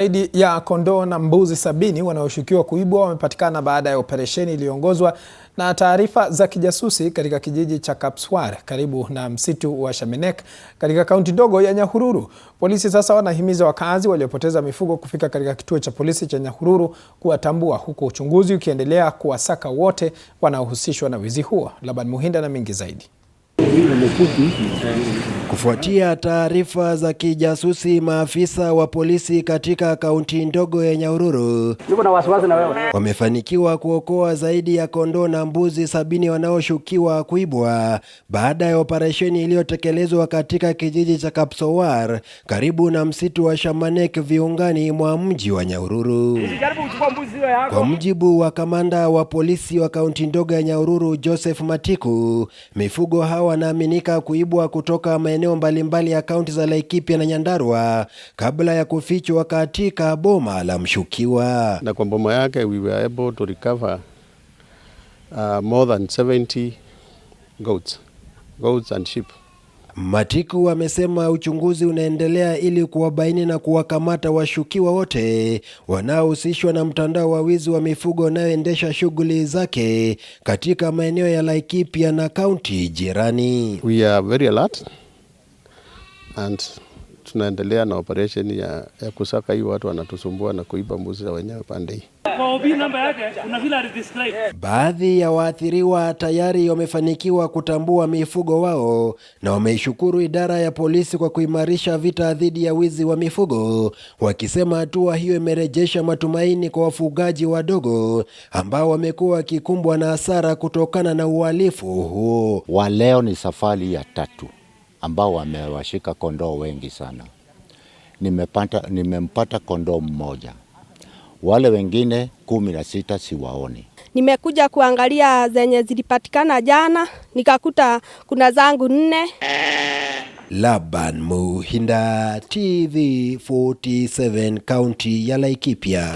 Zaidi ya kondoo na mbuzi 70 wanaoshukiwa kuibwa wamepatikana baada ya operesheni iliyoongozwa na taarifa za kijasusi katika kijiji cha Kapswar karibu na msitu wa Shamanek katika kaunti ndogo ya Nyahururu. Polisi sasa wanahimiza wakazi waliopoteza mifugo kufika katika kituo cha polisi cha Nyahururu kuwatambua, huku uchunguzi ukiendelea kuwasaka wote wanaohusishwa na wizi huo. Laban Muhinda na mengi zaidi. Kufuatia taarifa za kijasusi, maafisa wa polisi katika kaunti ndogo ya Nyahururu wamefanikiwa kuokoa zaidi ya kondoo na mbuzi 70 wanaoshukiwa kuibwa baada ya operesheni iliyotekelezwa katika kijiji cha Kapswar karibu na msitu wa Shamanek viungani mwa mji wa Nyahururu. Kwa mujibu wa kamanda wa polisi wa kaunti ndogo ya Nyahururu Joseph Matiku, mifugo hawa wanaaminika kuibwa kutoka maeneo mbalimbali ya kaunti za Laikipia na Nyandarua kabla ya kufichwa katika boma la mshukiwa. Na kwa boma yake we were able to recover more than 70 goats and sheep. Matiku amesema uchunguzi unaendelea ili kuwabaini na kuwakamata washukiwa wote wanaohusishwa na mtandao wa wizi wa mifugo unaoendesha shughuli zake katika maeneo ya Laikipia na kaunti jirani. We are very alert and tunaendelea na operation ya kusaka hii watu wanatusumbua na kuiba mbuzi za wenyewe pande hii. Baadhi ya waathiriwa tayari wamefanikiwa kutambua mifugo wao na wameishukuru idara ya polisi kwa kuimarisha vita dhidi ya wizi wa mifugo, wakisema hatua hiyo imerejesha matumaini kwa wafugaji wadogo ambao wamekuwa wakikumbwa na hasara kutokana na uhalifu huo. Wa leo ni safari ya 3 ambao wamewashika kondoo wengi sana. Nimempata kondoo mmoja. Wale wengine 16 siwaoni. Nimekuja kuangalia zenye zilipatikana jana, nikakuta kuna zangu 4. Laban Muhinda, TV 47, kaunti ya Laikipia.